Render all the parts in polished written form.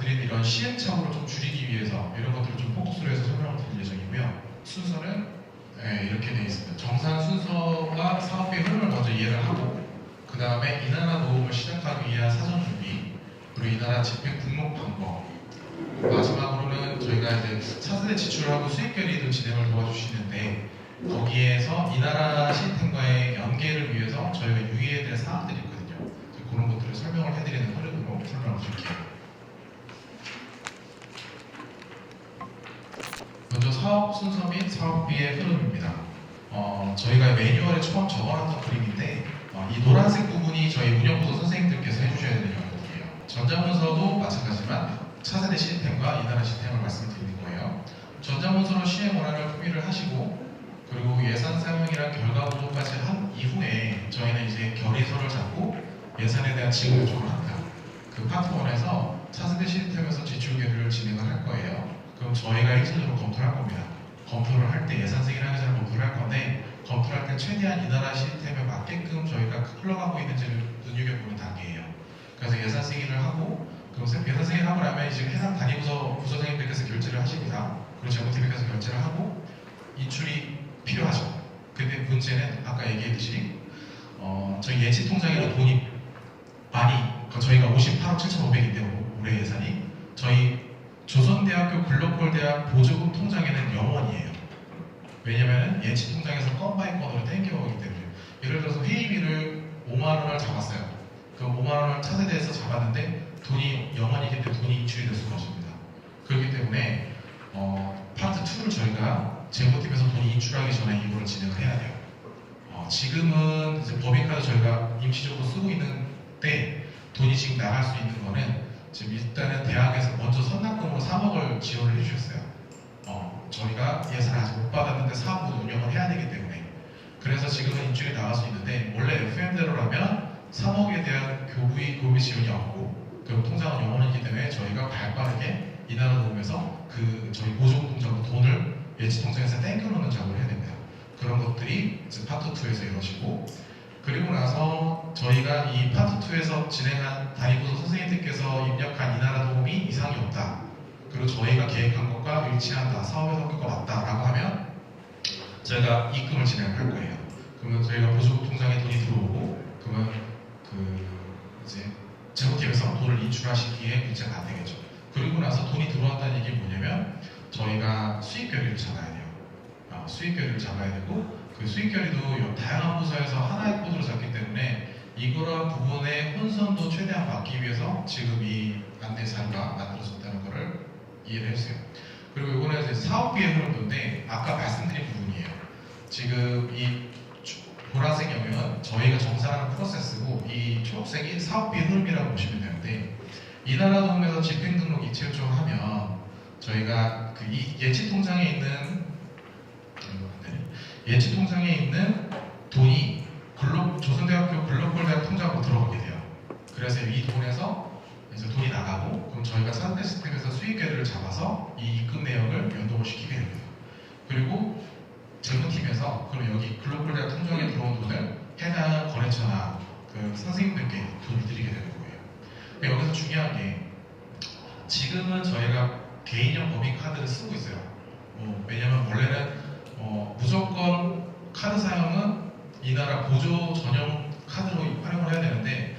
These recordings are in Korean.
말씀드린 이런 시행착오를 좀 줄이기 위해서 이런 것들을 좀 포커스로 해서 설명을 드릴 예정이고요. 순서는 이렇게 되어 있습니다. 정산 순서가 사업의 흐름을 먼저 이해를 하고 그 다음에 이 나라 노움을 시작하기 위한 사전 준비, 그리고 이 나라 집행 등록 방법, 마지막으로는 저희가 이제 차세대 지출하고 수익 결의도 진행을 도와주시는데 거기에서 이 나라 시스템과의 연계를 위해서 저희가 유의해야 될 사항들이 있거든요. 그런 것들을 설명을 해드리는 흐름으로 설명을 드릴게요. 먼저 사업 순서 및 사업비의 흐름입니다. 저희가 매뉴얼에 처음 적어놨던 그림인데 이 노란색 부분이 저희 운영부서 선생님들께서 해주셔야 되는 영역이에요. 전자문서도 마찬가지지만 차세대 시스템과 이 나라 시스템을 말씀드리는 거예요. 전자문서로 시행 원안을 품위를 하시고 그리고 예산 사용이랑 결과 보고까지 한 이후에 저희는 이제 결의서를 잡고 예산에 대한 지급 요청을 합니다. 그 파트 1에서 차세대 시스템에서 지출 계획을 진행을 할 거예요. 그럼 저희가 1차적으로 검토를 할 겁니다. 검토를 할 때 예산 승인하기 전에 검토를 할 건데 검토를 할 때 최대한 이 나라 시스템에 맞게끔 저희가 흘러가고 있는지를 눈여겨보는 단계예요. 그래서 예산 승인을 하고 그럼 예산 승인하고 나면 이제 해당 단위부서 부서장님들께서 결제를 하십니다. 그리고 재무팀께서 결제를 하고 인출이 필요하죠. 근데 문제는 아까 얘기했듯이 저희 예치 통장에는 돈이 많이 저희가 58억 7,500인데 올해 예산이 저희 조선대학교 글로벌대학 보조금 통장에는 0원이에요. 왜냐면 예치 통장에서 건 바이 건으로 땡겨오기 때문에 예를 들어서 회의비를 5만 원을 잡았어요. 그 5만 원을 차세대에서 잡았는데 돈이 0원이기 때문에 돈이 인출이 될 수가 없습니다. 그렇기 때문에 파트 2를 저희가 재무팀에서 돈이 인출하기 전에 이거를 진행을 해야 돼요. 지금은 이제 법인카드 저희가 임시적으로 쓰고 있는데 돈이 지금 나갈 수 있는 거는 지금 일단은 대학에서 먼저 선납금으로 3억을 지원을 해주셨어요. 저희가 예산을 아직 못 받았는데 사업부도 운영을 해야 되기 때문에 그래서 지금은 인출이 나갈 수 있는데 원래 FM대로라면 3억에 대한 교부 지원이 없고 그 통장은 영원이기 때문에 저희가 발빠르게 이 나라 도움에서 그 저희 보조금 통장으로 돈을 예치 통장에서 땡겨놓는 작업을 해야 됩니다. 그런 것들이 이제 파트 2에서 이루어지고 그리고 나서 저희가 이 파트 2에서 진행한 단위부서 선생님들께서 입력한 이 나라 도움이 이상이 없다. 그리고 저희가 계획한 것과 일치한다. 사업의 성격과 맞다라고 하면 저희가 입금을 진행할 거예요. 그러면 저희가 보조금 통장에 돈이 들어오고 그러면 이제 재무팀에서 돈을 인출하시기에 문제가 안 되겠죠. 그리고 나서 돈이 들어왔다는 얘기 뭐냐면 저희가 수익 결의를 잡아야 돼요. 수익 결의를 잡아야 되고 그 수익 결의도 다양한 부서에서 하나의 코드로 잡기 때문에 이거랑 부분의 혼선도 최대한 막기 위해서 지금 이 안내 자료가 만들어졌다는 것을 이해를 해주세요. 그리고 이거는 이제 사업비의 흐름인데 아까 말씀드린 부분이에요. 지금 이 보라색 영역은 저희가 정산하는 프로세스고 이 초록색이 사업비의 흐름이라고 보시면 되는데 이 나라 도움에서 집행등록 이체 요청을 하면 저희가 이 예치 통장에 있는 돈이 조선대학교 글로벌대학 통장으로 들어가게 돼요. 그래서 이 돈에서 이제 돈이 나가고 그럼 저희가 차세대 시스템에서 수익 계획을 잡아서 이 입금 내역을 연동을 시키게 됩니다. 그리고 재무팀에서 그럼 여기 글로벌대학 통장에 들어온 돈을 해당 거래처나 그 선생님들께 돈을 드리게 되는 거예요. 근데 여기서 중요한 게 지금은 저희가 개인형 법인카드를 쓰고 있어요. 왜냐면 원래는 무조건 카드 사용은 이 나라 보조 전용 카드로 활용을 해야 되는데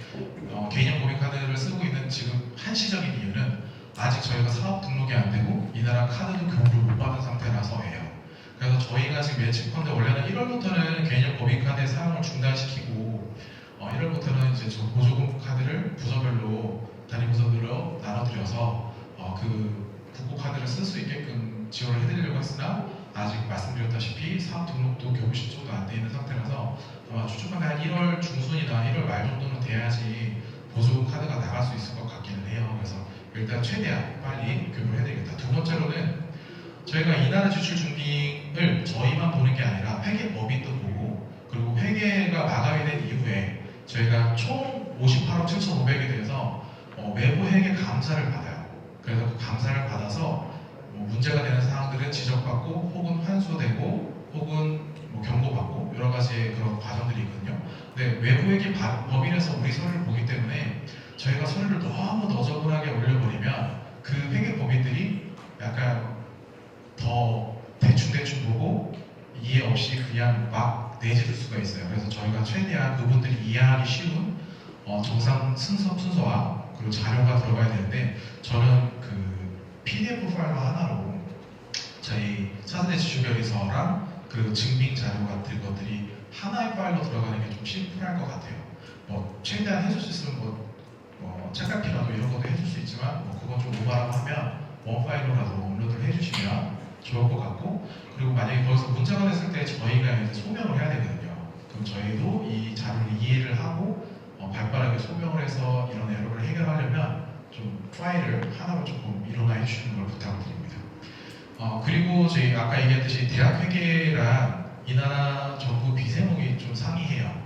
개인형 법인카드를 쓰고 있는 지금 한시적인 이유는 아직 저희가 사업 등록이 안 되고 이 나라 카드도 교부를 못 받은 상태라서예요. 그래서 저희가 지금 예측컨대 원래는 1월부터는 개인형 법인카드의 사용을 중단시키고 1월부터는 이제 저 보조금 카드를 부서별로 단위 부서별로 나눠드려서 그 국고카드를 쓸 수 있게끔 지원을 해드리려고 했으나 아직 말씀드렸다시피 사업 등록도 교부 신청도 안 돼 있는 상태라서 아마 추측하면 한 1월 중순이나 1월 말 정도는 돼야지 보조금 카드가 나갈 수 있을 것 같기는 해요. 그래서 일단 최대한 빨리 교부를 해드리겠다. 두 번째로는 저희가 이 나라 지출 준비를 저희만 보는 게 아니라 회계법인도 보고 그리고 회계가 마감이 된 이후에 저희가 총 58억 7,500에 대해서 외부 회계 감사를 받아요. 그래서 그 감사를 받아서 문제가 되는 사항들은 지적받고 혹은 환수되고 혹은 경고받고 여러 가지 그런 과정들이 있거든요. 근데 외부에게 법인에서 우리 서류를 보기 때문에 저희가 서류를 너무 너저분하게 올려버리면 그 회계법인들이 약간 더 대충대충 보고 이해 없이 그냥 막 내재될 수가 있어요. 그래서 저희가 최대한 그분들이 이해하기 쉬운 정상 순서와 그리고 자료가 들어가야 되는데, 저는 그 PDF 파일 하나로 저희 차세대 지주별에서랑 그 증빙 자료 같은 것들이 하나의 파일로 들어가는 게 좀 심플할 것 같아요. 뭐 최대한 해줄 수 있으면 책갈피라도 이런 것도 해줄 수 있지만, 그건 좀 오바라고 하면 원 파일로라도 업로드를 해주시면 좋을 것 같고, 그리고 만약에 거기서 문제가 됐을 때 저희가 이제 소명을 해야 되거든요. 그럼 저희도 이 자료를 이해를 하고 발빠르게 소명을 해서 이런 에러를 해결하려면 좀 파일을 하나로 조금 일어나 해주시는 걸 부탁드립니다. 그리고 저희 아까 얘기했듯이 대학 회계랑 이 나라 정부 비세목이 좀 상이해요.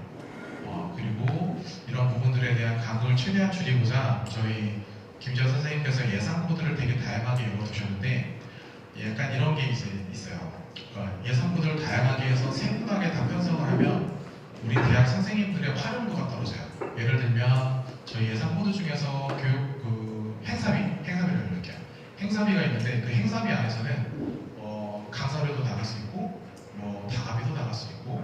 그리고 이런 부분들에 대한 간극을 최대한 줄이고자 저희 김지현 선생님께서 예상 코드를 되게 다양하게 열어두셨는데, 약간 이런 게 있어요. 예상 코드를 다양하게 해서 세분하게 다 편성을 하면 우리 대학 선생님들의 활용도가 떨어져요. 예를 들면 저희 예상 코드 중에서 교육 행사비를 이렇게 행사비가 있는데, 그 행사비 안에서는 강사료도 나갈 수 있고 다가비도 나갈 수 있고,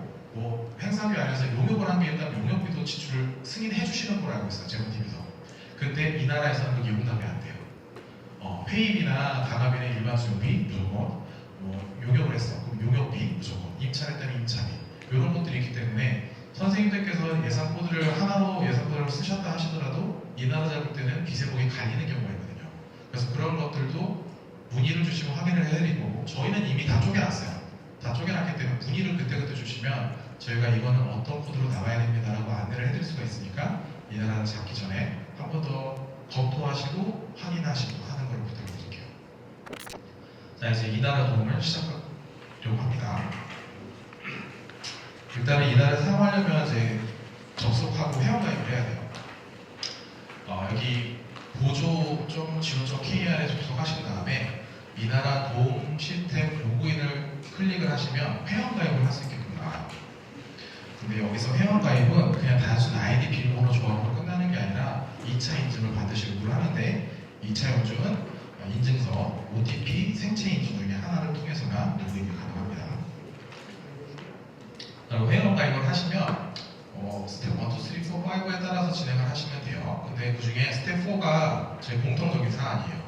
행사비 안에서 용역을 한 게 있다면 용역비도 지출을 승인해 주시는 걸로 알고 있어요, 재무팀에서. 근데 이 나라에서는 그게 용납이 안 돼요. 회의비나 다가비나 일반 수용비 무조건, 용역을 했어 그럼 용역비 무조건, 임차했다면 임차비, 이런 것들이 있기 때문에 선생님들께서 예산 코드를 하나로 예산 코드를 쓰셨다 하시더라도 이 나라 잡을 때는 비세목이 갈리는 경우가 있거든요. 그래서 그런 것들도 문의를 주시면 확인을 해드릴 거고, 저희는 이미 다 쪼개놨어요. 다 쪼개놨기 때문에 문의를 그때그때 주시면 저희가 이거는 어떤 코드로 나와야 됩니다라고 안내를 해드릴 수가 있으니까 이 나라를 잡기 전에 한 번 더 검토하시고 확인하시고 하는 걸 부탁드릴게요. 자, 이제 이 나라 도움을 시작하려고 합니다. 일단은 이 나라를 사용하려면 이제 접속하고 회원가입을 해야 돼요. 여기 보조.지원.kr에 접속하신 다음에 이 나라 도움 시스템 로그인을 클릭을 하시면 회원가입을 할 수 있게끔 나와요. 근데 여기서 회원가입은 그냥 단순 아이디 비밀번호 조합으로 끝나는 게 아니라 2차 인증을 반드시 요구를 하는데, 2차 인증은 인증서, OTP, 생체 인증 중에 하나를 통해서만 로그인이 가능합니다. 그리고 회원가입을 하시면 스텝 1, 2, 3, 4, 5에 따라서 진행을 하시면 돼요. 근데 그 중에 스텝 4가 저희 공통적인 사안이에요.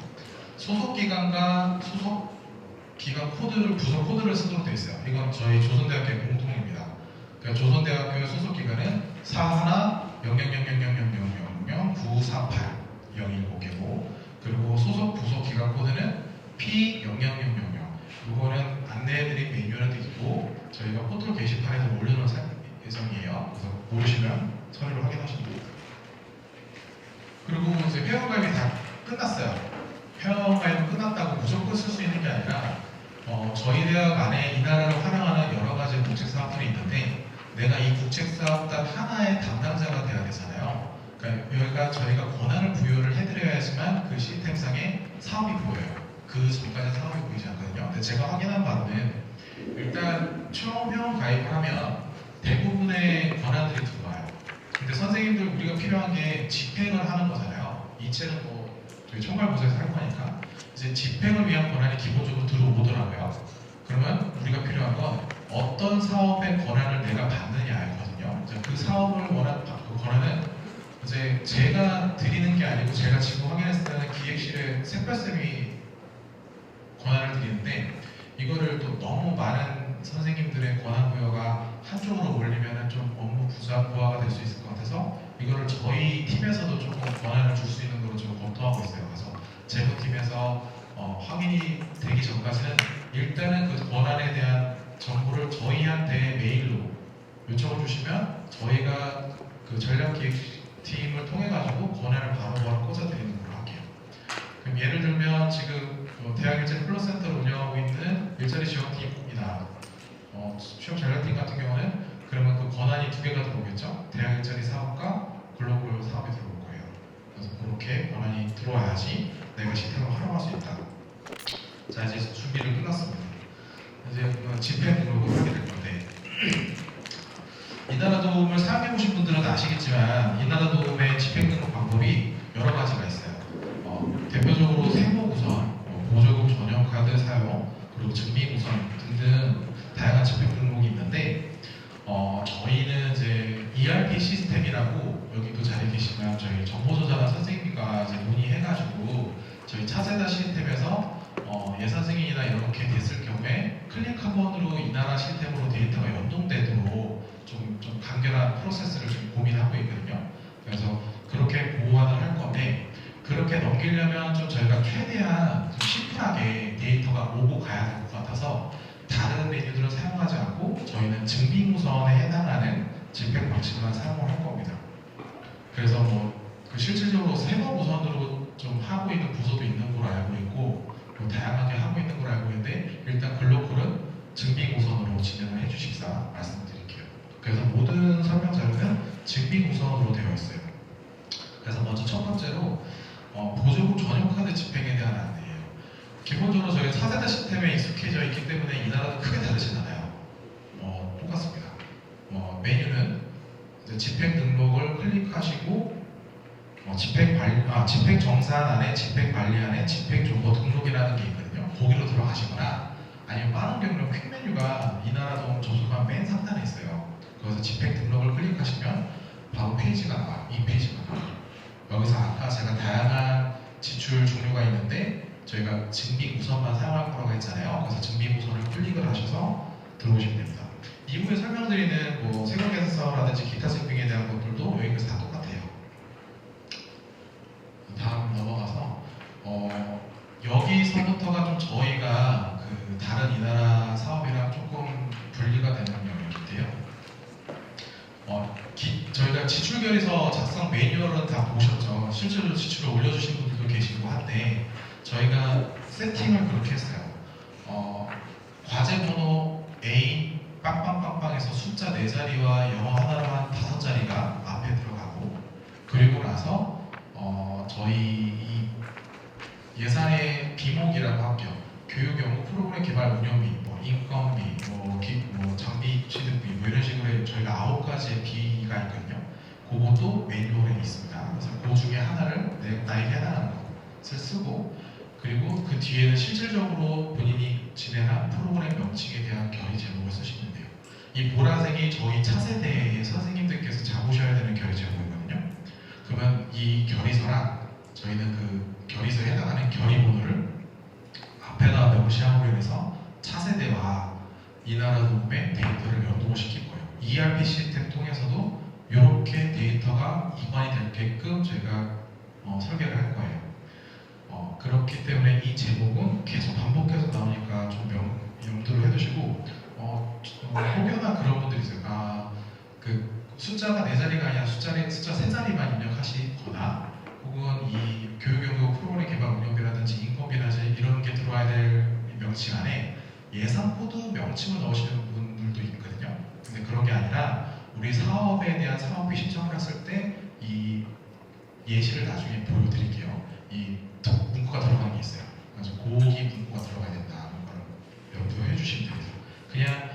소속기관과 소속기관 코드를, 부서 코드를 쓰도록 되어 있어요. 이건 저희 조선대학교의 공통입니다. 그러니까 조선대학교의 소속기관은 41-00000000948-010개고, 그리고 소속 부서 기관 코드는 P00000. 이거는 안내해드린 매뉴얼도 있고 저희가 포털 게시판에서 올려놓은 예정이에요. 그래서 모르시면 서류를 확인하시면 됩니다. 그리고 이제 회원가입이 다 끝났어요. 회원가입이 끝났다고 무조건 쓸 수 있는 게 아니라 저희 대학 안에 이 나라를 활용하는 여러 가지 국책사업들이 있는데, 내가 이 국책사업단 하나의 담당자가 돼야 되잖아요. 그러니까 여기가 저희가 권한을 부여를 해드려야지만 그 시스템상에 사업이 보여요. 그 전까지 사업이 보이지 않거든요. 근데 제가 확인한 바로는 일단 처음 회원 가입을 하면 대부분의 권한들이 들어와요. 근데 선생님들 우리가 필요한 게 집행을 하는 거잖아요. 이체는 저희 총괄부서에서 할 거니까 이제 집행을 위한 권한이 기본적으로 들어오더라고요. 그러면 우리가 필요한 건 어떤 사업의 권한을 내가 받느냐였거든요. 그 사업을 그 권한은 이제 제가 드리는 게 아니고, 제가 지금 확인했을 때는 기획실에 샛별쌤이 권한을 드리는데, 이거를 또 너무 많은 선생님들의 권한 부여가 한쪽으로 몰리면 좀 업무 부하가 될 수 있을 것 같아서 이거를 저희 팀에서도 조금 권한을 줄 수 있는 걸로 좀 검토하고 있어요. 그래서 재무팀에서 확인이 되기 전까지는 일단은 그 권한에 대한 정보를 저희한테 메일로 요청을 주시면 저희가 그 전략기획팀을 통해 가지고 권한을 바로바로 꽂아드리는 걸로 할게요. 그럼 예를 들면 지금 대학 일자리 플러스센터를 운영하고 있는 일자리 지원팀이나 취업 전략팀 같은 경우는 그러면 그 권한이 두 개가 들어오겠죠. 대학 일자리 사업과 글로벌 사업이 들어올 거예요. 그래서 그렇게 권한이 들어와야지 내가 시스템을 활용할 수 있다. 자, 이제 준비를 끝났습니다. 이제 집행 등록을 하게 될 건데, 이 나라 도움을 사용해 보신 분들은 아시겠지만 이 나라 도움의 집행 등록 방법이 여러 가지가 있어요. 대표적으로 세목 시스템이라고 여기도 자리에 계시면 저희 정보 조달한 선생님과 이제 문의해가지고 저희 차세대 시스템에서 예선승인이나 이렇게 됐을 경우에 클릭 한 번으로 이 나라 시스템으로 데이터가 연동되도록 좀 간결한 프로세스를 좀 고민하고 있거든요. 그래서 그렇게 보완을 할 건데 그렇게 넘기려면 좀 저희가 최대한 좀 심플하게 데이터가 오고 가야 될 것 같아서 다른 메뉴들은 사용하지 않고 저희는 증빙우선에 해당하는 집행 방식만 사용을 할 겁니다. 그래서 그 실질적으로 세법 우선으로 좀 하고 있는 부서도 있는 걸로 알고 있고 다양하게 하고 있는 걸로 알고 있는데 일단 글로컬은 증빙 우선으로 진행을 해주십사 말씀드릴게요. 그래서 모든 설명 자료는 증빙 우선으로 되어 있어요. 그래서 먼저 첫 번째로 보조금 전용 카드 집행에 대한 안내예요. 기본적으로 저희 4세대 시스템에 익숙해져 있기 때문에 이 나라도 크게 다르진 않아요. 똑같습니다. 메뉴는 이제 집행 등록을 클릭하시고 집행 정산안에 집행 관리안에 집행 정보 등록이라는 게 있거든요. 거기로 들어가시거나 아니면 빠른 경로 퀵 메뉴가 이나라동 접속하면 맨 상단에 있어요. 거기서 집행 등록을 클릭하시면 바로 페이지가 나와요. 이 페이지가 나와요. 여기서 아까 제가 다양한 지출 종류가 있는데 저희가 증빙 우선만 사용할 거라고 했잖아요. 그래서 증빙 우선을 클릭을 하셔서 들어오시면 됩니다. 이후에 설명드리는 세금계산서라든지 기타 증빙에 대한 것들도 여기까지 다 똑같아요. 다음 넘어가서 여기서부터가 좀 저희가 다른 이 나라 사업이랑 조금 분리가 되는 영역인데요. 저희가 지출결의서 작성 매뉴얼은 다 보셨죠? 실제로 지출을 올려주신 분들도 계시고 한데 저희가 세팅을 그렇게 했어요. 과제번호 A 빵빵빵빵에서 숫자 4자리와 영어 하나로 한 5자리가 앞에 들어가고 그리고 나서 저희 이 예산의 비목이라고 할게요. 교육 연구 프로그램 개발 운영비, 인건비, 장비 취득비 이런 식으로 저희가 9가지의 비가 있거든요. 그것도 매뉴얼에 있습니다. 그래서 그 중에 하나를 나에게 해당하는 것을 쓰고 그리고 그 뒤에는 실질적으로 본인이 진행한 프로그램 명칭에 대한 결의 제목을 쓰시면 돼요. 이 보라색이 저희 차세대의 선생님들께서 잡으셔야 되는 결의 제목이거든요. 그러면 이 결의서랑 저희는 그 결의서에 해당하는 결의 번호를 앞에다 명시함으로 인해서 차세대와 이 나라 도움의 데이터를 연동을 시킬 거예요. ERP 시스템 통해서도 이렇게 데이터가 이관이 되게끔 저희가 설계를 할 거예요. 그렇기 때문에 이 제목은 계속 반복해서 나오니까 좀 염두를 해두시고 혹여나 그런 분들이 있어요. 그 숫자가 4자리가 아니라 숫자 3자리만 입력하시거나 혹은 이 교육연구 프로그램 개발 운영비라든지 인건비라든지 이런 게 들어와야 될 명칭 안에 예산 코드 명칭을 넣으시는 분들도 있거든요. 근데 그런 게 아니라 우리 사업에 대한 사업비 신청을 했을 때 이 예시를 나중에 보여드릴게요. 이 문구가 들어가는 게 있어요. 그래서 고기 문구가 들어가야 된다는 걸 염두해 주시면 됩니다. 그냥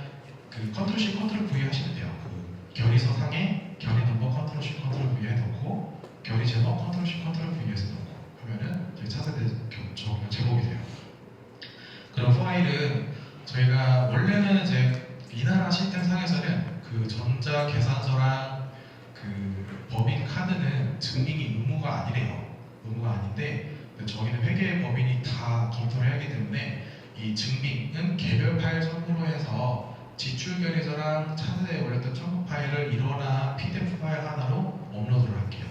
그 컨트롤 C 컨트롤 V 하시면 돼요. 그 결의서 상에 결의 넘버 컨트롤 C 컨트롤 V 해놓고 결의 제목 컨트롤 C 컨트롤 V에서 넣고 하면은 저희 차세대 제목이 돼요. 그런 파일은 저희가 원래는 이제 이 나라 시스템 상에서는 그 전자 계산서랑 그 법인 카드는 증빙이 의무가 아니래요. 의무가 아닌데 저희는 회계 법인이 다 검토를 하기 때문에 이 증빙은 개별 파일 선고로 해서 지출결의서랑 차세대에 올렸던 첨부 파일을 일어나 PDF 파일 하나로 업로드를 할게요.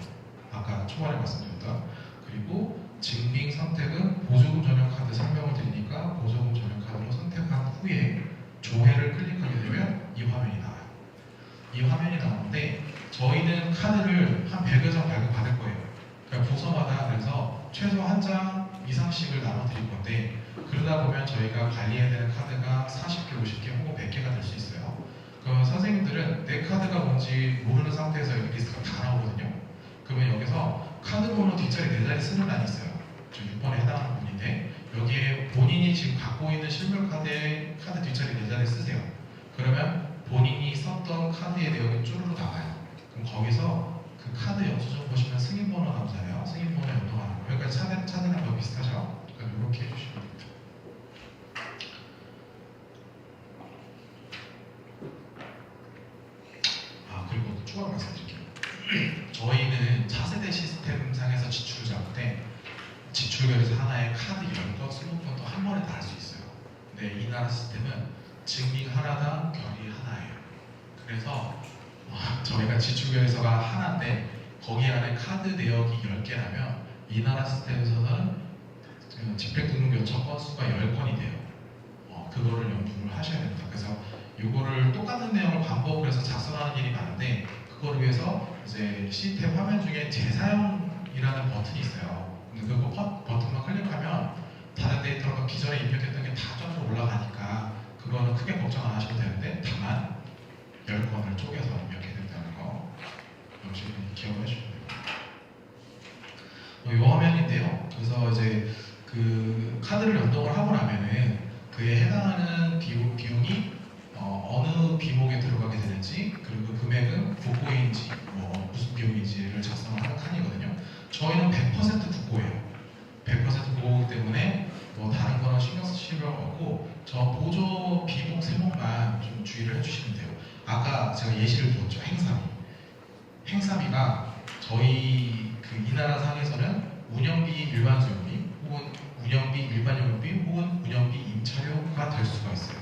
아까 초반에 말씀드렸던 그리고 증빙 선택은 보조금 전용 카드 설명을 드리니까 보조금 전용 카드로 선택한 후에 조회를 클릭하게 되면 이 화면이 나와요. 이 화면이 나오는데 저희는 카드를 한 100여 장 발급받을 거예요. 그러니까 부서마다 그래서 최소 한 장 이상씩을 나눠드릴 건데 그러다 보면 저희가 관리해야 되는 카드가 40개, 50개 혹은 100개가 될 수 있어요. 그러면 선생님들은 내 카드가 뭔지 모르는 상태에서 여기 리스트가 다 나오거든요. 그러면 여기서 카드 번호 뒷자리 4자리 쓰는欄이 있어요. 저 6번에 해당하는 부분인데 여기에 본인이 지금 갖고 있는 실물 카드에 카드 뒷자리 4자리 쓰세요. 그러면 본인이 썼던 카드의 내용이 쭈루루 나와요. 그럼 거기서 그 카드 영수증 보시면 승인번호 나오잖아요. 승인번호 연동하는 거. 여기까지 찾는 거 비슷하죠? 그러니까 이렇게 해주시면 됩니다. 그리고 추가로 말씀드릴게요. 저희는 차세대 시스템 상에서 지출을 잡을 때 지출결에서 하나에 카드 10건, 20건도 한 번에 다 할 수 있어요. 근데 이 나라 시스템은 증빙 하나당 결이 하나예요. 그래서 저희가 지출결에서가 하나인데 거기 안에 카드 내역이 10개라면 이 나라 시스템에서는 집행등록 요청 건수가 10건이 돼요. 그거를 염두를 하셔야 됩니다. 그래서 이거를 똑같은 내용을 반복을 해서 작성하는 일이 많은데 그거를 위해서 이제 시스템 화면 중에 재사용이라는 버튼이 있어요. 근데 그 버튼만 클릭하면 다른 데이터가 기존에 입력했던 게 다 점으로 올라가니까 그거는 크게 걱정 안 하셔도 되는데 다만 10건을 쪼개서 입력해야 된다는 거 역시 기억을 해주시면 됩니다. 이 화면인데요. 그래서 이제 그 카드를 연동을 하고 나면은 그에 해당하는 비용이 어느 비목에 들어가게 되는지 그리고 금액은 국고인지 무슨 비용인지를 작성을 하는 칸이거든요. 저희는 100% 국고예요. 100% 국고이기 때문에 다른 거는 신경 쓰실 필요가 없고 저 보조 비목 세목만 좀 주의를 해주시면 돼요. 아까 제가 예시를 들었죠. 행사비가 저희 이 나라 상에서는 운영비 일반 수용비 혹은 운영비 일반 용역비 혹은 운영비 임차료가 될 수가 있어요.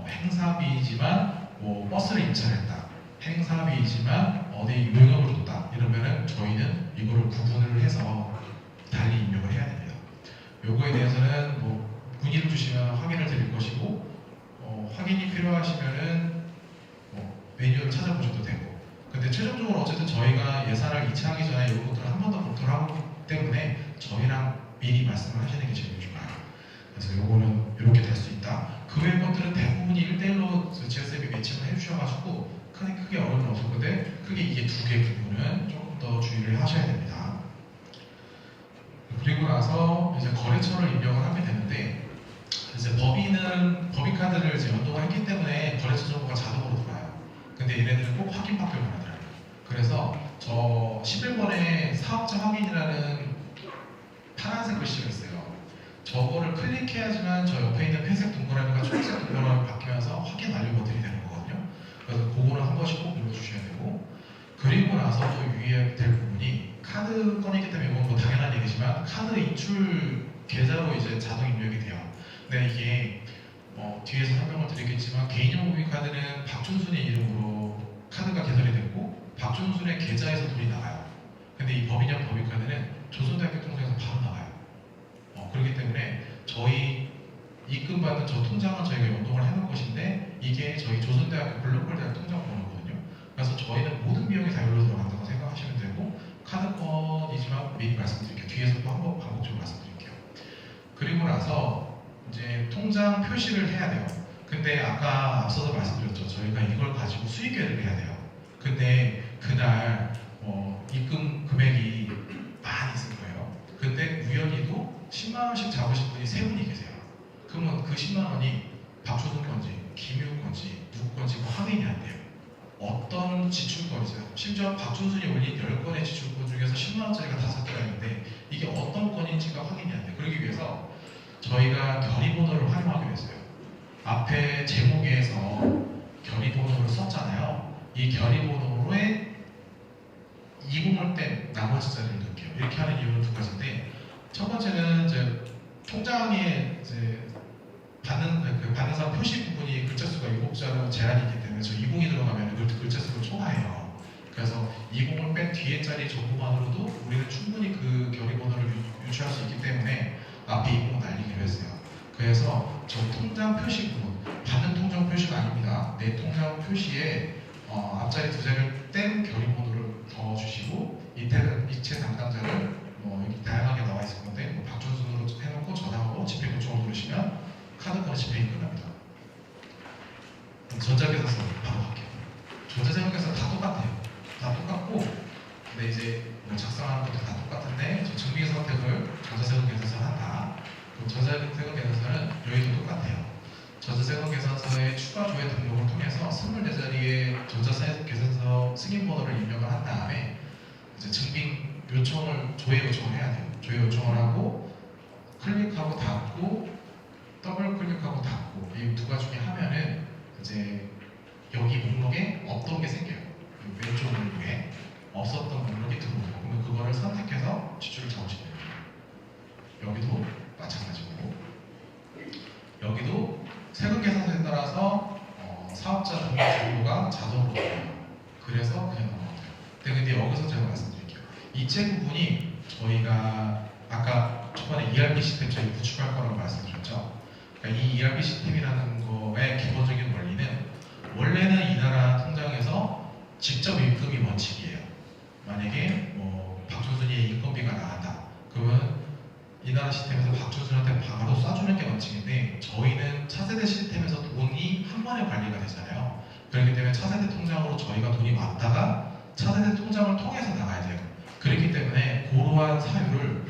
행사비지만 버스를 임차했다. 행사비지만 어디 용역을 줬다. 이러면은 저희는 이거를 구분을 해서 달리 입력을 해야 됩니다. 요거에 대해서는 문의를 주시면 확인을 드릴 것이고 확인이 필요하시면은 매뉴얼을 찾아보셔도 되고 근데 최종적으로 어쨌든 저희가 예산을 이체하기 전에 이런 것들을 한 번 더 검토를 하기 때문에 저희랑 미리 말씀을 하시는 게 제일 좋아요. 그래서 요거는 이렇게 될 수 있다. 그 외의 것들은 대부분이 1대1로 GSM이 매칭을 해주셔가지고 크게 어려움은 없을 건데 크게 이게 두 개 부분은 조금 더 주의를 하셔야 됩니다. 그리고 나서 이제 거래처를 입력을 하게 되는데 이제 법인카드를 이제 연동을 했기 때문에 거래처 정보가 자동으로 들어와요. 근데 얘네들은 꼭 확인밖에 원하더라고요. 그래서 저 11번에 사업자 확인이라는 파란색 글씨가 있어요. 저거를 클릭해야지만 저 옆에 있는 회색 동그라미가 초록색 동그라미로 바뀌면서 확인 완료 버튼이 되는 거거든요. 그래서 그거는 한 번씩 꼭 눌러주셔야 되고 그리고 나서 또 유의해야 될 부분이 카드 건이기 때문에 이건 당연한 얘기지만 카드 인출 계좌로 이제 자동 입력이 돼요. 근데 이게 뒤에서 설명을 드리겠지만 개인용 법인카드는 박준순의 이름으로 카드가 개설이 됐고 박준순의 계좌에서 돈이 나가요. 근데 이 법인용 법인카드는 조선대학교 통장에서 바로 나가요. 그렇기 때문에 저희 입금받은 저 통장은 저희가 연동을 해놓은 것인데 이게 저희 조선대학교 글로벌대학 통장 번호거든요. 그래서 저희는 모든 비용이 다 여기로 들어간다고 생각하시면 되고 카드건이지만 미리 말씀드릴게요. 뒤에서 또 한번 반복적으로 말씀드릴게요. 그리고 나서 이제 통장 표시를 해야 돼요. 근데 아까 앞서서 말씀드렸죠. 저희가 이걸 가지고 수익계를 해야 돼요. 근데 그날 입금 금액이 많이 있을 거예요. 근데 우연히도 10만원씩 잡으신 분이 3분이 계세요. 그러면 그 10만원이 박주순 건지 김유 건지 누구 건지 확인이 안 돼요. 어떤 지출건이세요? 심지어 박준순이 올린 10건의 지출건 중에서 10만원짜리가 5개가 있는데 이게 어떤 건인지가 확인이 안 돼요. 그러기 위해서 저희가 결의번호를 활용하기로 했어요. 앞에 제목에서 결의번호를 썼잖아요. 이 결의번호에 20을 뺀 나머지 자리를 넣을게요. 이렇게 하는 이유는 두 가지인데 첫 번째는 이제 통장에 이제 받는 사람 표시 부분이 글자 수가 7자로 제한이 있기 때문에 저 20이 들어가면 글자 수를 초과해요. 그래서 20을 뺀 뒤에 자리 정보만으로도 우리는 충분히 그 결의번호를 유추할 수 있기 때문에 앞에 20을 날리기로 했어요. 그래서 저 통장 표시 부분, 받는 통장 표시가 아닙니다. 내 통장 표시에 앞자리 2자리를 뗀 결의번호를 넣어주시고 이체 담당자를 여기 다양하게 나와 있을 건데 박준순으로 해놓고 저장하고 집행 요청을 누르시면 카드권 집행이 끝납니다. 전자계산서 바로 할게요. 전자제목에서 다 똑같아요. 다 똑같고 근데 이제 작성하는 것도 다 똑같은데 저 증빙 선택을 전자세금 계산서를 한다. 그럼 전자세금 계산서는 여기도 똑같아요. 전자세금 계산서의 추가 조회 등록을 통해서 24자리의 전자세금 계산서 승인 번호를 입력을 한 다음에 이제 증빙 요청을 조회 요청을 해야 돼요. 조회 요청을 하고 클릭하고 닫고 더블 클릭하고 닫고 이 두 가지 중에 하면은 이제 여기 목록에 없던 게 생겨요. 왼쪽 목록에 없었던 목록이 들어오죠. 그러면 그거를 선택해서 지출을 잡으시면 됩니다. 여기도 마찬가지고 여기도 세금 계산서에 따라서 사업자 등록 정보가 자동으로 들어요. 그래서 그냥 넘어가요. 근데 여기서 제가 말씀드릴게요. 이체 부분이 저희가 아까 초반에 ERP 시스템 저희 구축할 거라고 말씀드렸죠. 그러니까 이 ERP 시스템이라는 거의 기본적인 원리는 원래는 이 나라 통장에서 직접 입금이 원칙이에요. 만약에 뭐 박준순이의 인건비가 나간다. 그러면 이 나라 시스템에서 박준순한테 바로 쏴주는 게 원칙인데 저희는 차세대 시스템에서 돈이 한 번에 관리가 되잖아요. 그렇기 때문에 차세대 통장으로 저희가 돈이 왔다가 차세대 통장을 통해서 나가야 돼요. 그렇기 때문에 그러한 사유를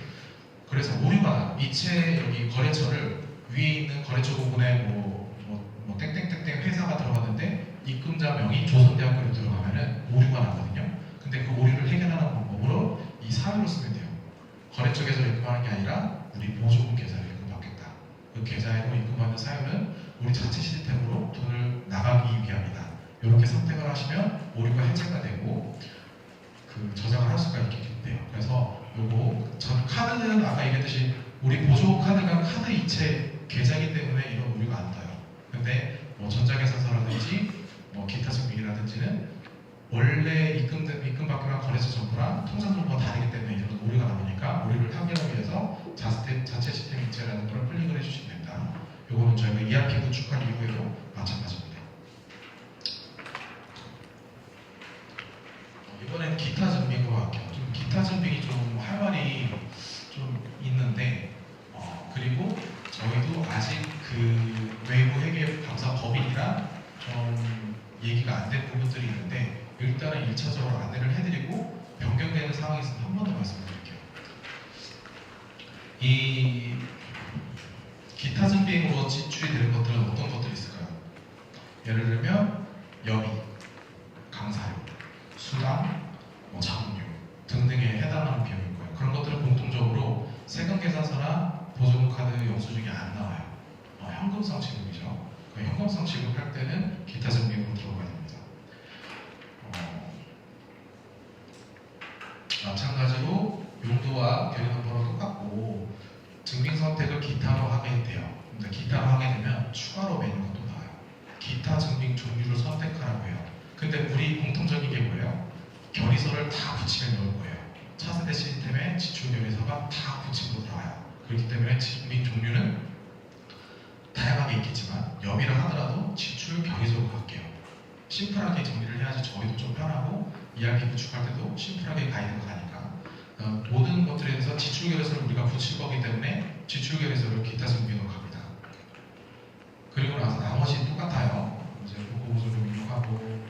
그래서 오류가 이체 여기 거래처를 위에 있는 거래처 부분에 뭐 땡땡땡땡 회사가 들어갔는데 입금자 명이 조선대학교로 들어가면은 오류가 나거든요. 근데 그 오류를 해결하는 방법으로 이 사유를 쓰면 돼요. 거래처 계좌로 입금하는 게 아니라 우리 보조금 계좌로 입금받겠다. 그 계좌로 입금하는 사유는 우리 자체 시스템으로 돈을 나가기 위함이다. 이렇게 선택을 하시면 오류가 해제가 되고 그 저장을 할 수가 있게 돼요. 그래서 요거 전 카드는 아까 얘기했듯이 우리 보조 카드가 카드 이체 계좌이기 때문에 이런 오류가 안 떠요. 근데 뭐 전자계산서라든지 뭐 기타 증빙이라든지는 원래 입금받거나 거래처 정보랑 통장 정보가 다르기 때문에 이런 오류가 나오니까 오류를 확인하기 위해서 자체 시스템 이체라는 걸 클릭을 해주시면 됩니다. 요거는 저희가 ERP 구축한 이후에도 마찬가지입니다. 이번엔 기타 증빙으로 할게요. 좀 기타 증빙이 좀 할 말이 좀 있는데 그리고 저희도 아직 그 외부 회계 감사 법인이랑 좀 얘기가 안 된 부분들이 있는데 일단은 1차적으로 안내를 해드리고 변경되는 상황이 있으면 한 번 더 말씀드릴게요. 이 기타 증빙으로 지출이 되는 것들은 어떤 것들이 있을까요? 예를 들면 여비, 강사료, 수당, 뭐 자문료 등등에 해당하는 비용일 거예요. 그런 것들은 공통적으로 세금 계산서나 보조금 카드 영수증이 안 나와요. 현금성 지급이죠. 그 현금성 지급할 때는 기타 증빙으로 들어가야 됩니다. 마찬가지로 용도와 결의 넘버랑 똑같고 증빙 선택을 기타로 하게 돼요. 근데 기타로 하게 되면 추가로 메뉴가 또 나와요. 기타 증빙 종류를 선택하라고 해요. 근데 우리 공통적인 게 뭐예요? 결의서를 다 붙이면 넣을 거예요. 차세대 시스템에 지출 결의서가 다 붙이고 들어와요. 그렇기 때문에 증빙 종류는 다양하게 있겠지만 여비를 하더라도 지출 결의서로 갈게요. 심플하게 정리를 해야지 저희도 좀 편하고 ERP 구축할 때도 심플하게 가이드가 가니까 모든 것들에 대해서 지출 결의서를 우리가 붙일 거기 때문에 지출 결의서를 기타 증빙으로 갑니다. 그리고 나서 나머지 똑같아요. 이제 보고보조금 입력하고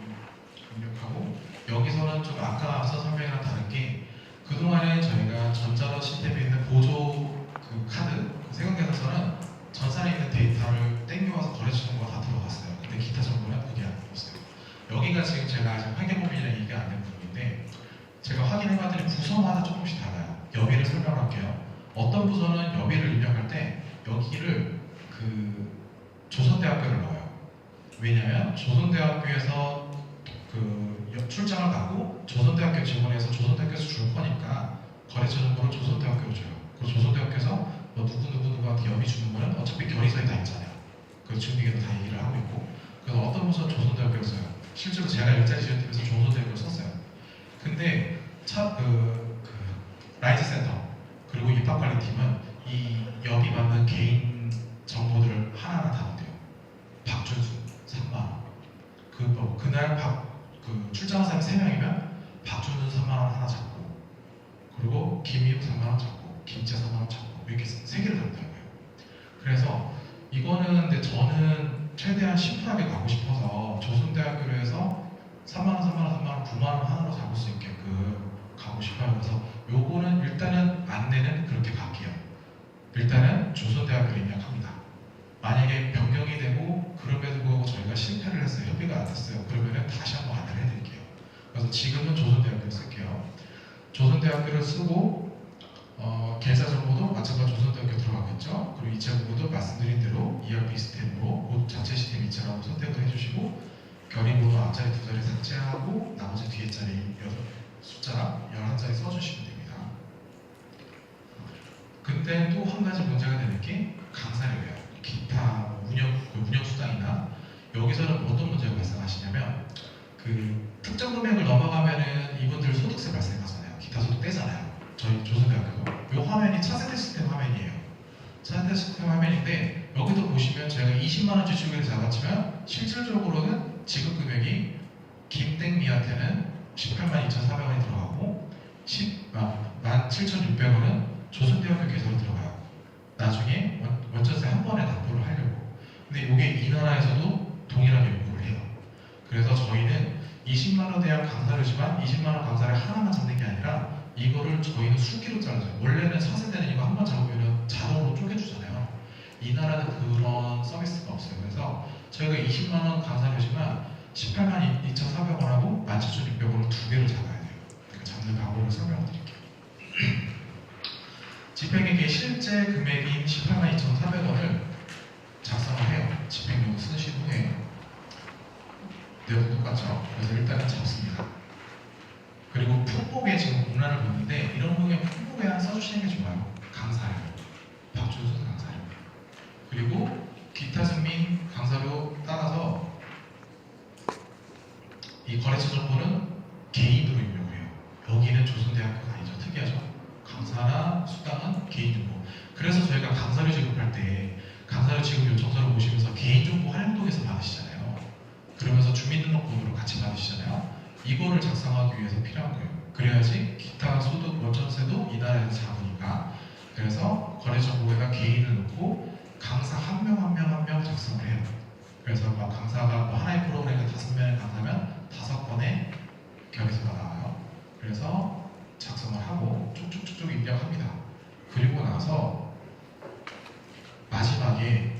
여기서는 좀 아까 앞서 설명이랑 다른 게 그동안에 저희가 전자로 시스템에 있는 보조 그 카드 세금 계산서는 전산에 있는 데이터를 땡겨와서 거래처 정보가 다 들어갔어요. 근데 기타 정보는 그게 안 들어갔어요. 여기가 지금 제가 아직 회계법인이랑 얘기가 안 된 부분인데 제가 확인해봤더니 부서마다 조금씩 달라요. 여비를 설명할게요. 어떤 부서는 여비를 입력할 때 여기를 그 조선대학교를 넣어요. 왜냐하면 조선대학교에서 그 출장을 가고 조선대학교 직원에서 조선대학교에서 줄 거니까 거래처 정보를 조선대학교로 줘요. 그리고 조선대학교에서 뭐 누구한테 여비 주는 거는 어차피 결의서에 다 있잖아요. 그 증빙에도 다 얘기를 하고 있고 그래서 어떤 부서는 조선대학교를 써요. 실제로 제가 일자리 지원팀에서 조선대학교를 썼어요. 근데 라이트 센터 그리고 입학관리팀은 이 여비 받는 개인 정보들을 하나하나 다 넣대요. 박준수 3만원 그날 출장한 사람이 3명이면 박준수 3만원 하나 잡고 그리고 김희우 3만원 잡고 김재 3만원 잡고 이렇게 3개를 잡더라고요. 그래서 이거는 근데 저는 최대한 심플하게 가고 싶어서 조선대학교로 해서 3만원, 9만원 하나로 잡을 수 있게끔 가고 싶어요. 그래서 요거는 일단은 안내는 그렇게 갈게요. 일단은 조선대학교를 입력합니다. 만약에 변경이 되고 그럼에도 불구하고 저희가 실패를 했어요. 협의가 안 됐어요. 그러면은 다시 한번 안내를 해드릴게요. 그래서 지금은 조선대학교를 쓸게요. 조선대학교를 쓰고 계좌 정보도 마찬가지로 조선대학교 들어가겠죠. 그리고 이체 정보도 말씀드린 대로 ERP 시스템으로 자체 시스템 이체라고 선택을 해주시고 결의번호 앞자리 2자리 삭제하고 나머지 뒤에 자리 숫자 그때 또 한 가지 문제가 되는 게 강사료예요. 기타 운영 수당이나 여기서는 어떤 문제가 발생하시냐면 특정 금액을 넘어가면은 이분들 소득세 발생하잖아요. 기타 소득 떼잖아요. 저희 조선대학교도. 이 화면이 차세대 시스템 화면이에요. 차세대 시스템 화면인데 여기도 보시면 제가 20만 원 지출금을 잡았지만 실질적으로는 지급 금액이 김땡미한테는 18만 2,400원이 들어가고 17,600원은 조선대학교 계좌로 들어가요. 나중에 원전세 한 번에 납부를 하려고. 근데 이게 이 나라에서도 동일하게 요구를 해요. 그래서 저희는 20만 원에 대한 강사료지만 20만 원 강사를 하나만 잡는 게 아니라 이거를 저희는 수기로 잘라줘요. 원래는 4세대는 이거 한 번 잡으면 자동으로 쪼개주잖아요. 이 나라는 그런 서비스가 없어요. 그래서 저희가 20만 원 강사료지만 18만 2,400원하고 17,600원을 두 개를 잡아야 돼요. 그러니까 잡는 방법을 설명을 드릴게요. 집행액의 실제 금액인 18만 2,400원을 작성을 해요. 집행용을 쓰신 후에 내용 똑같죠? 그래서 일단은 잡습니다. 그리고 품목에 지금 공란을 보는데 이런 부분에 품목에 한 써주시는 게 좋아요. 강사료, 박주수 강사료. 그리고 기타 승민 강사료 따라서 이 거래처 정보는 개인으로 입력을 해요. 여기는 조선대학교가 아니죠. 특이하죠. 강사나 수당은 개인정보. 그래서 저희가 강사료 지급할 때 강사료 지급 요청서를 보시면서 개인정보 활용도에서 받으시잖아요. 그러면서 주민등록번호로 같이 받으시잖아요. 이거를 작성하기 위해서 필요한 거예요. 그래야지 기타 소득 원전세도 이 나라에서 잡으니까. 그래서 거래정보에다 개인을 넣고 강사 한 명 한 명 한 명 작성을 해요. 그래서 막 강사가 하나의 프로그램에 5명의 강사면 5번의 결의서가 나와요. 그래서 작성을 하고 쭉쭉쭉쭉 입력합니다. 그리고 나서 마지막에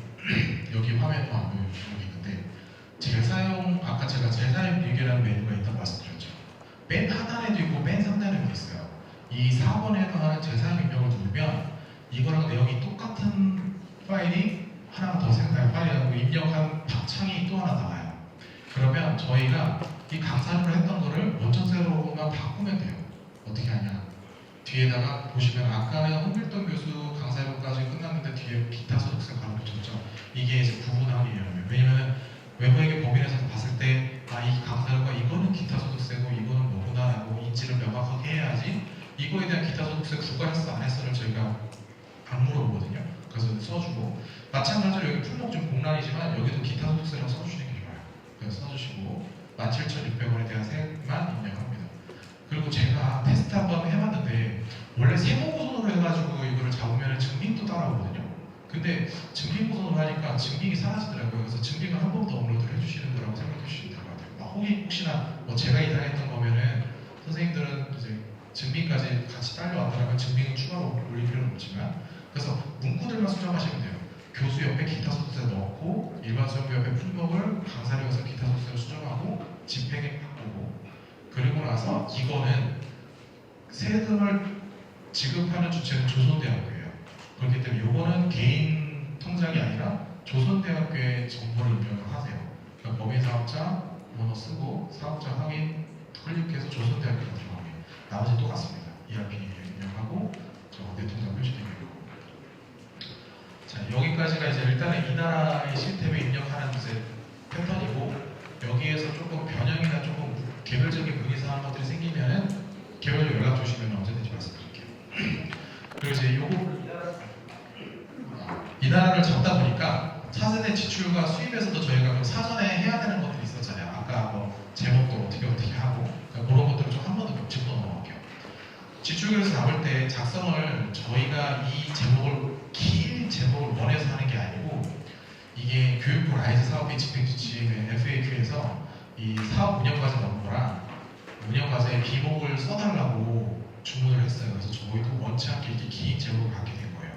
여기 화면 여기 있는데 재사용, 아까 제가 재사용 일기라는 메뉴가 있다고 말씀드렸죠. 맨 하단에도 있고 맨 상단에도 있어요. 이 4번에 해당하는 재사용 입력을 누르면 이거랑 내용이 똑같은 파일이 하나 더 생겨요. 파일이라고 입력한 창이 또 하나 나와요. 그러면 저희가 이 강사료를 했던 거를 원전세로만 바꾸면 돼요. 어떻게 하냐? 뒤에다가 보시면 아까는 홍길동 교수 강사료까지 끝났는데 뒤에 기타 소득세 바로 붙였죠. 이게 이제 구분하기 위함이에요. 왜냐면 외부에게 법인에서 봤을 때 이 강사료가 이거는 기타 소득세고 이거는 뭐구나 라고 인지를 명확하게 해야지 이거에 대한 기타 소득세 부과했어 안 했어를 저희가 안 물어보거든요. 그래서 써주고 마찬가지로 여기 품목 좀 공란이지만 여기도 기타 소득세라고 써주시는 게 좋아요. 그래서 써주시고 17,600원에 대한 세액만 입력합니다. 그리고 제가 테스트 한번 해봤는데 원래 세무보선으로 해가지고 이거를 잡으면 증빙도 따라오거든요. 근데 증빙보선으로 하니까 증빙이 사라지더라고요. 그래서 증빙을 한 번 더 업로드를 해주시는 거라고 생각해 주시면 될 것 같아요. 혹시나 제가 이상했던 거면은 선생님들은 이제 증빙까지 같이 딸려왔더라면 증빙은 추가로 올릴 필요는 없지만 그래서 문구들만 수정하시면 돼요. 교수 옆에 기타 소득세 넣고 일반 수업비 옆에 품목을 강사료에서 기타 소득세로 수정하고 집행액 바꾸고 그리고 나서 이거는 세금을 지급하는 주체는 조선대학교예요. 그렇기 때문에 이거는 개인 통장이 아니라 조선대학교의 정보를 입력을 하세요. 그러니까 법인사업자 번호 쓰고 사업자 확인 클릭해서 조선대학교로 들어가면 나머지 똑같습니다. ERP 입력하고 내 통장 표시되고 자 여기까지가 이제 일단은 이 나라의 시스템에 입력하는 이제 패턴이고 여기에서 조금 변형이나 조금 개별적인 문의사항 것들이 생기면은 개별적으로 연락 주시면 언제든지 말씀드릴게요. 그리고 이제 요거 이 나라를 잡다 보니까 차세대 지출과 수입에서도 저희가 사전에 해야 되는 것들이 있었잖아요. 아까 뭐 제목도 어떻게 하고 그러니까 그런 것들을 좀 한 번 더 짚고 넘어갈게요. 지출계에서 잡을 때 작성을 저희가 이 제목을 긴 제목을 원해서 하는 게 아니고 이게 교육부 라이즈 사업비 집행지침의 FAQ에서 이 사업 운영과제 넘버랑 운영과제의 비목을 써달라고 주문을 했어요. 그래서 저희도 원치 않게 이렇게 긴 제목을 갖게 된 거예요.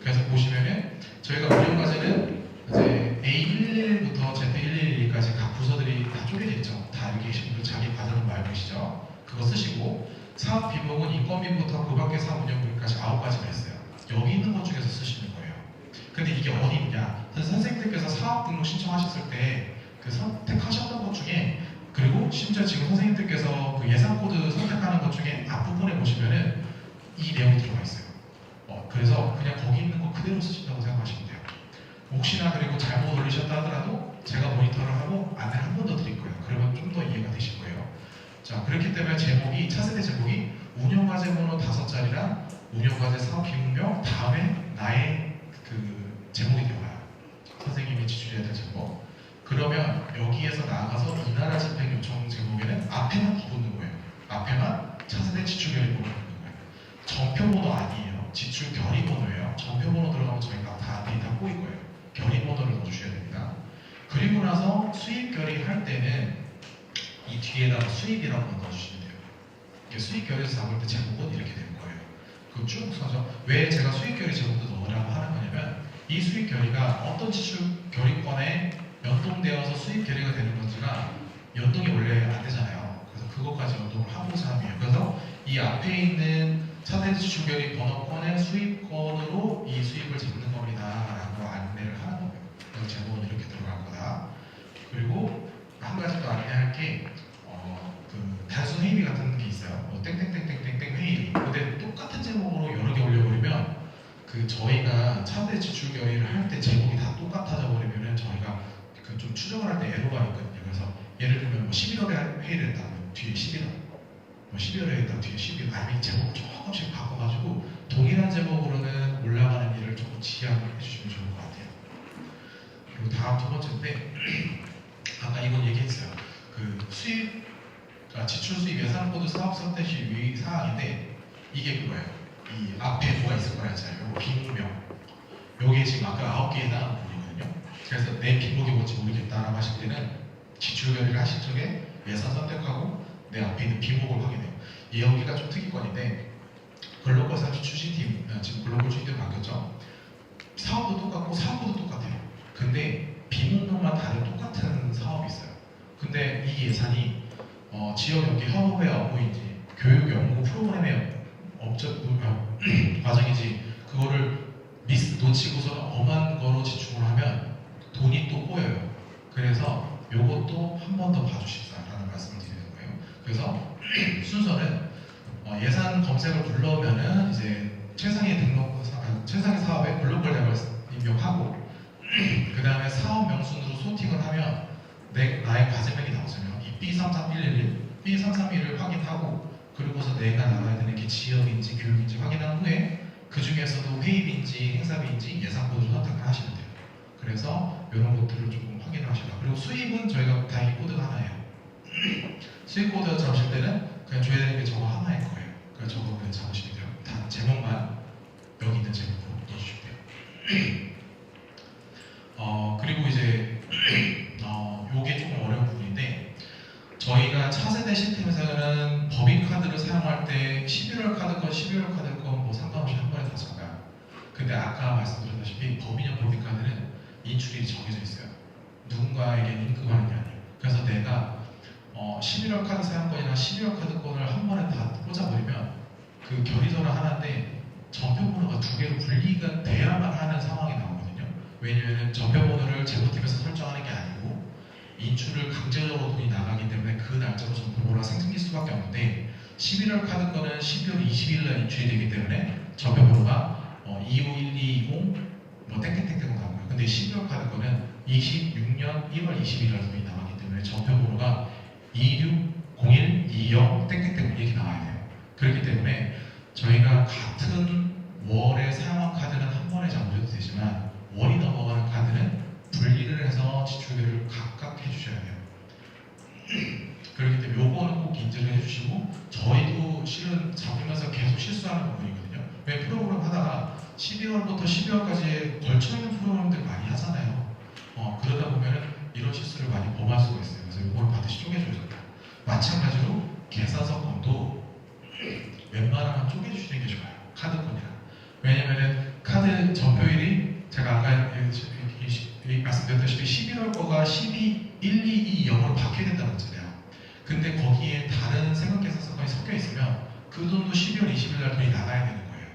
그래서 보시면은 저희가 운영과제는 이제 A11부터 Z111까지 각 부서들이 다 쪼개져 있죠. 다 여기 계신 분들 자기 과정을 알고 계시죠. 그거 쓰시고 사업 비목은 인건비부터 그 밖의 사업 운영비까지 9가지가 있어요. 여기 있는 것 중에서 쓰시는 거예요. 근데 이게 어디 있냐? 선생님들께서 사업 등록 신청하셨을 때 그 선택하셨던 것 중에 그리고 심지어 지금 선생님들께서 그 예산 코드 선택하는 것 중에 앞부분에 보시면은 이 내용이 들어가 있어요. 그래서 그냥 거기 있는 거 그대로 쓰신다고 생각하시면 돼요. 혹시나 그리고 잘못 올리셨다 하더라도 제가 모니터를 하고 안내를 한 번 더 드릴 거예요. 그러면 좀 더 이해가 되실 거예요. 자, 그렇기 때문에 제목이, 차세대 제목이 운영과제 번호 5자리랑 운영과제 사업 기능명 다음에 나의 그 제목이 되어요. 선생님이 지출해야 될 제목. 그러면 여기에서 나아가서 이 나라 집행 요청 제목에는 앞에만 붙는 거예요. 앞에만 차세대 지출 결의 번호 붙는 거예요. 전표 번호 아니에요. 지출 결의 번호예요. 전표 번호 들어가면 저희가 다 데이터 꼬일 거예요. 결의 번호를 넣어주셔야 됩니다. 그리고 나서 수입 결의할 때는 이 뒤에다가 수입이라고 넣어주시면 돼요. 이게 수입 결의에서 잡을 때 제목은 이렇게 되는 거예요. 그 쭉 써서 왜 제가 수입 결의 제목도 넣으라고 하는 거냐면 이 수입 결의가 어떤 지출 결의권에 연동되어서 수입 결의가 되는 건지가 연동이 원래 안 되잖아요. 그래서 그것까지 연동을 하고자 함이에요. 그래서 이 앞에 있는 차세대 지출 결의 번호권의 수입권으로 이 수입을 잡는 겁니다라고 안내를 하는 거예요. 그래서 제목은 이렇게 들어갈 거다. 그리고 한 가지 더 안내할 게 그 단순 회의비 같은 게 있어요. 뭐 땡땡땡땡땡땡 회의비. 근데 똑같은 제목으로 여러 개 올려버리면 그 저희가 차세대 지출 결의를 할 때 제목이 다 똑같아져 버리면은 저희가 그 좀 추정을 할 때 에러가 있거든요. 그래서 예를 들면 뭐 11월에 회의를 했다면 뒤에 11월, 뭐 12월에 했다 뒤에 11월, 아니면 제목을 조금씩 바꿔가지고 동일한 제목으로는 올라가는 일을 조금 지양해 주시면 좋을 것 같아요. 그리고 다음 두 번째인데 아까 이건 얘기했어요. 그 수입, 지출 수입 예산 코드 사업 선택 시 유의 사항인데 이게 그거예요. 이 앞에 뭐가 있을 거라 했잖아요. 요거 비목명. 요게 지금 아까 9개에 나온 부분이거든요. 그래서 내 비목이 뭔지 모르겠다라고 하실 때는 지출 결의를 하실 적에 예산 선택하고 내 앞에 있는 비목을 확인해요. 여기가 좀 특이권인데 글로벌 사업 추진팀, 지금 글로벌 추진팀 바뀌었죠. 사업도 똑같고 사업도 똑같아요. 근데 비목명만 다른 똑같은 사업이 있어요. 근데 이 예산이 지역 연계 협업의 업무인지 교육 연구 프로그램의 과정이지 그거를 놓치고서 엄한 거로 지출을 하면 돈이 또 꼬여요. 그래서 요것도 한 번 더 봐주십사라는 말씀을 드리는 거예요. 그래서 순서는 예산 검색을 눌러면은 이제 최상위 사업에 글로벌 대걸 입력하고 그 다음에 사업 명순으로 소팅을 하면 나의 과제명이 나오잖아요. 이 B33111, B331을 확인하고 그리고서 내가 나가야 되는 게 지역인지 교육인지 확인한 후에 그 중에서도 회의비인지 행사비인지 예산 코드를 선택을 하시면 돼요. 그래서 이런 것들을 조금 확인을 하시라. 그리고 수입은 저희가 다행히 코드가 하나예요. 수입 코드 잡으실 때는 그냥 줘야 되는 게 저거 하나일 거예요. 그래서 저거 그냥 잡으시면 돼요. 단 제목만 여기 있는 제목으로 넣어주시면 돼요. 그리고 이제 요게 조금 어려운 부분인데 저희가 차세대 시스템에서는 법인카드를 사용할 때 11월 카드건, 12월 카드건 뭐 상관없이 한 번에 다 잡아요. 근데 아까 말씀드렸다시피 법인형 법인카드는 인출이 정해져 있어요. 누군가에게 인급하는 게 아니에요. 그래서 내가 11월 카드 사용권이나 12월 카드권을 한 번에 다 꽂아버리면 그 결의서를 하나인데 전표번호가 두 개로 분리가 돼야만 하는 상황이 나오거든요. 왜냐하면 전표번호를 재무팀에서 설정하는 게 아니고 인출을 강제적으로 돈이 나가기 때문에 그 날짜로 전표번호가 생성될 수밖에 없는데 11월 카드권은 12월 20일 날 인출이 되기 때문에 전표번호가 25120 뭐 땡땡땡땡으로 나와요. 근데 12월 카드권은 26년 1월 20일 날 돈이 나가기 때문에 전표번호가 260120 땡땡땡 이렇게 나와야 돼요. 그렇기 때문에 저희가 같은 월에 사용한 카드는 한 번에 잡으셔도 되지만 월이 넘어가는 카드는 분리를 해서 지출결을 각각 해주셔야 돼요. 그렇기 때문에 요거는 꼭 인지를 해주시고 저희도 실은 잡으면서 계속 실수하는 부분이거든요. 왜 프로그램 하다가 12월부터 12월까지 걸쳐있는 프로그램들 많이 하잖아요. 그러다 보면은 이런 실수를 많이 범할 수가 있어요. 그래서 요거는 반드시 쪼개줘야 된다. 마찬가지로 계산서 건도 웬만하면 쪼개주시는 게 좋아요. 카드권이랑. 왜냐면은 카드 전표일이 제가 아까 말씀드렸다시피 11월 거가 12122 바뀌어야 된다고 했잖아요. 근데 거기에 다른 세금 계산 사건이 섞여 있으면 그 돈도 12월 20일 날 돈이 나가야 되는 거예요.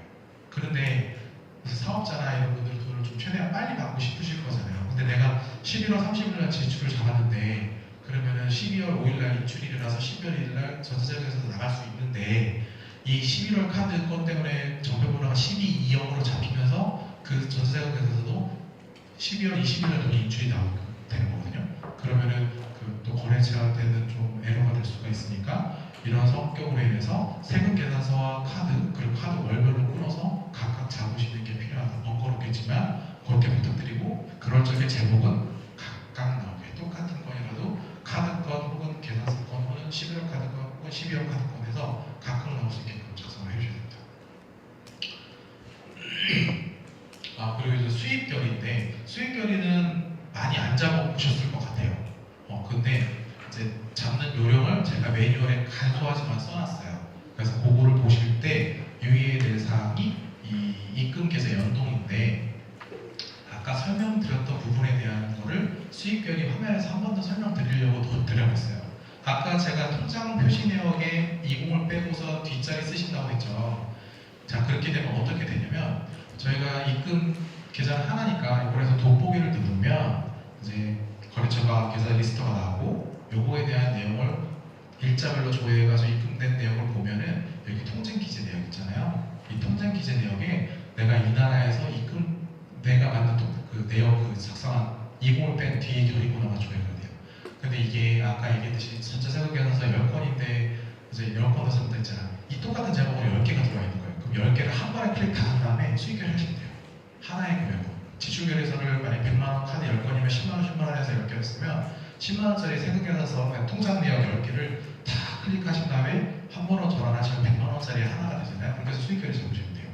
그런데 사업자나 이런 분들은 돈을 좀 최대한 빨리 받고 싶으실 거잖아요. 근데 내가 11월 30일 날 지출을 잡았는데 그러면은 12월 5일 날 인출이 일어나서 12월 1일 날 전세자격에서 나갈 수 있는데 이 12월 11월 카드 건 때문에 정배분화가 12.20으로 잡히면서 그 전세자금에서도 12월 20일에 돈이 인출이 되는 거거든요. 그러면은 그또 거래처한테는 좀 에러가 될 수가 있으니까 이런 성격으로 인해서 세금 계산서와 카드 그리고 카드 월별로 끊어서 각각 잡으시는 게 필요하다. 번거롭겠지만 그렇게 부탁드리고 그럴 적에 제목은 각각 나오게 똑같은 건이라도 카드 건 혹은 계산서 건 혹은 11월 카드 건 혹은 12월 카드 건 해서 각각 나올 수 있게끔 작성을 해주셔야 됩니다. 그리고 이제 수입결인데 수입결이는 많이 안 잡아보셨을 것 같아요. 근데 이제 잡는 요령을 제가 매뉴얼에 간소하지만 써놨어요. 그래서 그거를 보실 때 유의해야 될 사항이 이 입금 계좌 연동인데 아까 설명드렸던 부분에 대한 거를 수입결이 화면에서 한 번 더 설명드리려고 더 드려봤어요. 아까 제가 통장 표시 내역에 20을 빼고서 뒷자리 쓰신다고 했죠. 자, 그렇게 되면 어떻게 되냐면 저희가 입금 계좌는 하나니까 이걸 해서 돋보기를 누르면 이제 거래처가 계좌 리스트가 나오고 요거에 대한 내용을 일자별로 조회해가지고 입금된 내용을 보면은 여기 통장 기재 내역 있잖아요. 이 통장 기재 내역에 내가 이 나라에서 입금 내가 만든 그 내역 그 작성한 20을 뺀 뒤에 결의번호가 조회가 돼요. 근데 이게 아까 얘기했듯이 전체세금 계산서 10건인데 이제 10건 더 쓴다 했잖아. 이 똑같은 제목으로 10개가 들어와 있는 거예요. 그럼 10개를 한 번에 클릭한 다음에 수익을 하시면 돼요. 하나의 금액으로. 지출결의서를 만약 100만원 카드 10건이면 10만원, 10만원 해서 10개를 쓰면 10만원짜리 세금계산서 통장 내역 10개를 다 클릭하신 다음에 한 번으로 전환하시면 100만원짜리 하나가 되잖아요. 그래서 수익결의 잡으시면 돼요.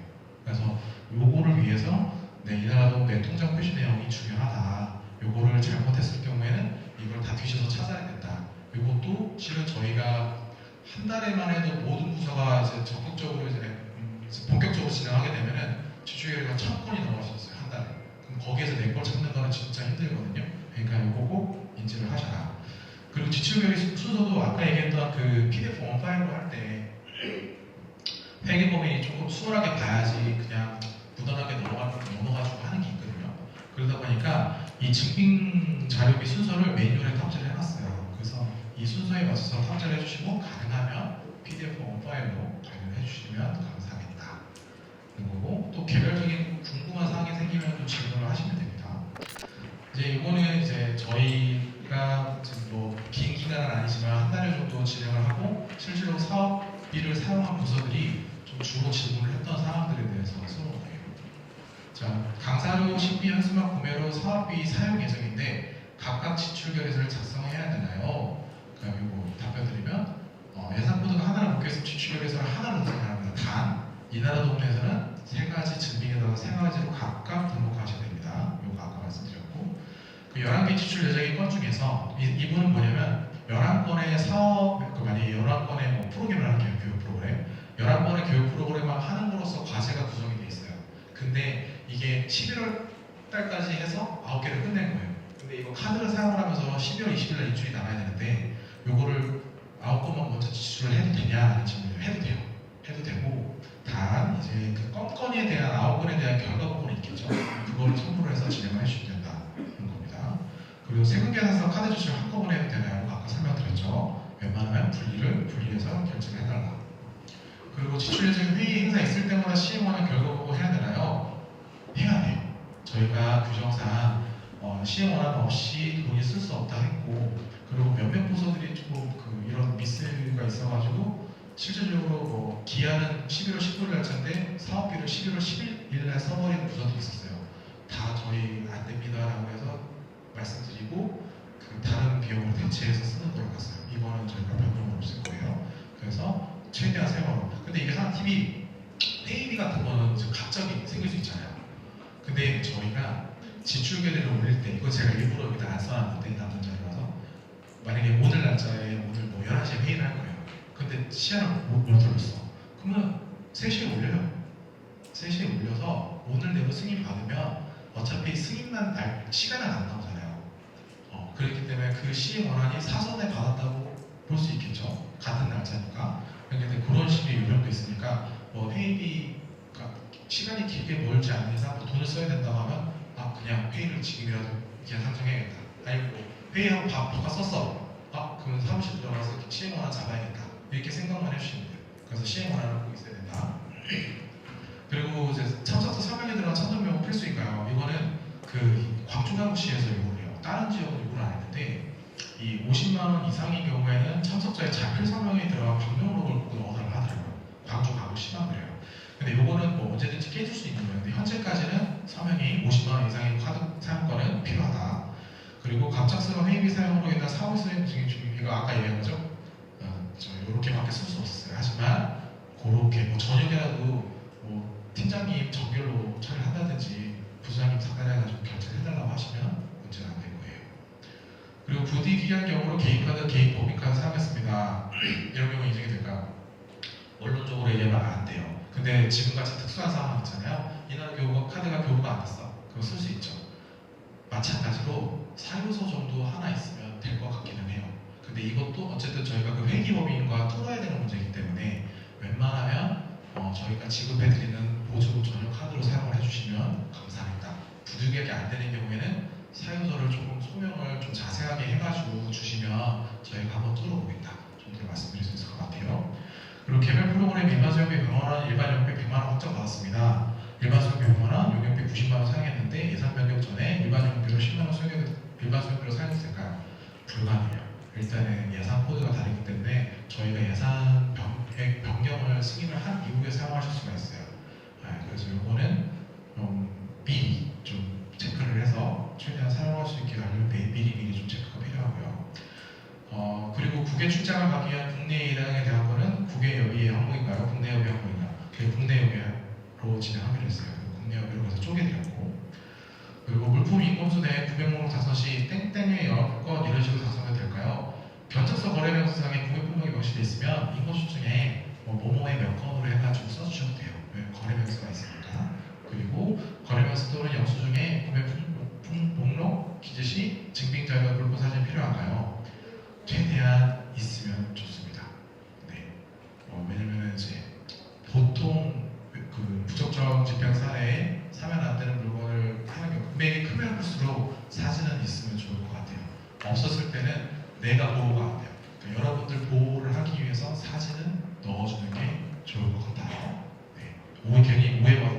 그래서 요거를 위해서 이 나라도 내 통장 표시 내용이 중요하다. 요거를 잘못했을 경우에는 이걸 다 뒤져서 찾아야 된다. 요것도 실은 저희가 한 달에만 해도 모든 부서가 이제 적극적으로 이제 본격적으로 진행하게 되면은 지출결의가 1000건이 넘어갔었어요. 한 달에. 그럼 거기에서 내 걸 찾는 거는 진짜 힘들거든요. 그러니까 이거 꼭 인지를 하셔라. 그리고 지출결의 순서도 아까 얘기했던 그 PDF 원 파일로 할 때 회계법인이 조금 수월하게 봐야지 그냥 무던하게 넘어가지고 하는 게 있거든요. 그러다 보니까 이 증빙 자료 및 순서를 매뉴얼에 탑재를 해놨어요. 그래서 이 순서에 맞춰서 탑재를 해주시고 가능하면 PDF 원 파일로 관리를 해주시면 감사하겠다. 그리고 또 개별적인 궁금한 사항이 생기면 또 질문을 하시면 됩니다. 이제 이거는 이제 저희가 지금 뭐 긴 기간은 아니지만 한 달 정도 진행을 하고 실제로 사업비를 사용한 부서들이 좀 주로 질문을 했던 사항들에 대해서 쓰는 거예요. 자, 강사료 식비 현수막 구매로 사업비 사용 예정인데 각각 지출결의서를 작성해야 되나요? 그럼 이거 답변 드리면 예산 코드가 하나를 묶여서 지출결의서를 하나로 등록합니다. 단 이 나라 동네에서는 세 가지 증빙에다가 세 가지로 각각 등록하셔야 됩니다. 이거 아까 말씀드렸고 그 11개 지출 예정인 건 중에서 이분은 뭐냐면 11건의 사업, 만약에 11건의 뭐 프로그램을 하는 게 교육 프로그램 11건의 교육 프로그램을 하는 거로서 과제가 구성이 돼 있어요. 근데 이게 11월 달까지 해서 9개를 끝낸 거예요. 근데 이거 카드를 사용을 하면서 12월 20일 날 인출이 나가야 되는데 요거를 9건만 먼저 지출을 해도 되냐라는 질문을 해도 돼요. 해도 되고 단 이제 그 건건에 대한 9건에 대한 결과 부분이 있겠죠. 그거를 참고로 해서 진행을 해주시면 된다는 겁니다. 그리고 세금계산서 카드 지출 한꺼번에 해도 되나요? 아까 설명드렸죠. 웬만하면 분리해서 결제를 해달라. 그리고 지출 예정 회의 행사 있을 때마다 시행하는 결과 보고 해야 되나요? 해야 돼요. 저희가 규정상 시행 원한 없이 돈이 쓸 수 없다 했고 그리고 몇몇 부서들이 조금 이런 미스가 있어가지고 실질적으로 뭐 기한은 11월 19일 날짜인데 사업비를 11월 11일 날 써버리는 부서도 있었어요. 다 저희 안 됩니다라고 해서 말씀드리고 다른 비용을 대체해서 쓰는 걸로 갔어요. 이거는 저희가 변동을 없을 거예요. 그래서 최대한 세워. 근데 이게 하나 팁이 페이비 같은 거는 갑자기 생길 수 있잖아요. 근데 저희가 지출계획을 올릴 때 이거 제가 일부러 여기다 안 써놨는데 남는 자리라서 만약에 오늘 날짜에 오늘 뭐 11시에 회의를 할 거예요. 근데 시간을 못 올렸어. 그러면 3시에 올려요. 3시에 올려서 오늘 내로 승인 받으면 어차피 승인만 시간은 안 나오잖아요. 그렇기 때문에 그 시행 원안이 사전에 받았다고 볼 수 있겠죠. 같은 날짜니까. 근데 그런 식의 요령도 있으니까 뭐 회의비가 시간이 길게 멀지 않는 이상 뭐 돈을 써야 된다고 하면 그냥 회의를 지금이라도 그냥 상정해야겠다. 아니고 회의하고 바꿔 썼어. 그러면 사무실 들어가서 시행 원안 잡아야겠다. 이렇게 생각만 해주시면 돼요. 그래서 시행 원안을 꼭 있어야 된다. 이 50만 원 이상인 경우에는 참석자의 자필 설명이 들어간 방명록을 꼭 넣어달라 하더라고요. 광주 가고 심한 거예요. 근데 요거는 뭐 언제든지 깨질 수 있는 거였는데 현재까지는 서명이 50만 원 이상의 카드 사용권은 필요하다. 그리고 갑작스러운 회의비 사용으로 인한 사후 수행 중에 이거 아까 얘기한 거죠? 이렇게밖에 쓸 수 없었어요. 하지만 그렇게 뭐 저녁이라도 뭐 팀장님 정결로 처리를 한다든지 부장님 상담해가지고 결제해달라고 하시면 문제가 안 될 거예요. 그리고 부디 기한 경우로 개인카드, 개인 법인카드 사용했습니다. 이런 경우 인정이 될까요? 원론적으로 얘기하면 안 돼요. 근데 지금같이 특수한 상황 있잖아요. 이날 카드가 교부가 안 됐어. 그거 쓸 수 있죠. 마찬가지로 사유서 정도 하나 있으면 될 것 같기는 해요. 근데 이것도 어쨌든 저희가 그 회계법인과 뚫어야 되는 문제이기 때문에 웬만하면 저희가 지급해드리는 보조 전용 카드로 사용을 해주시면 감사합니다. 부득이하게 안 되는 경우에는 사유서를 조금 소명을 좀 자세하게 해가지고 주시면 저희가 한번 뚫어보겠다 정도를 말씀드릴 수 있을 것 같아요. 그리고 개별 프로그램 일반 수영비 100만원, 일반 용비 100만원 확정받았습니다. 일반 수영비 100만원, 용역비 90만원 사용했는데 예산 변경 전에 일반 용비로 10만원 일반 수영비로 사용해도 될까요? 불가능해요. 일단은 예산 코드가 다르기 때문에 저희가 예산 변경을 승인을 한 이후에 사용하실 수가 있어요. 그래서 이거는 미리 좀 체크를 해서 최대한 사용할 수 있게 하려면 미리 좀 체크가 필요하고요. 그리고 국외 출장을 가기 위한 국내 일항에 대한 거는 국외 여비의 항목인가요? 국내 여비 항목인가요? 국내 여비로 진행하기로 했어요. 국내 여비로 해서 쪼개드렸고, 그리고 물품 인건수 내 900목록 작성시 땡땡의 여건 이런 식으로 작성해도 될까요? 견적서 거래명세상에 구매 품목이 명시되어 있으면 인건수 중에 뭐뭐의 몇 건으로 해가지고 써주셔도 돼요. 왜 거래명세가 있으니까. 그리고 거래명세 또는 영수증에 구매 목록 기재 시 증빙자료와 물품 사진이 필요한가요? 최대한 있으면 좋습니다. 네. 왜냐면 이제 보통 그 부적정 집행 사례에 사면 안 되는 물건을 하는 경우 금액이 크면 클수록 사진은 있으면 좋을 것 같아요. 없었을 때는 내가 보호가 안 돼요. 그러니까 여러분들 보호를 하기 위해서 사진은 넣어주는 게 좋을 것 같아요. 네. 괜히 오해받을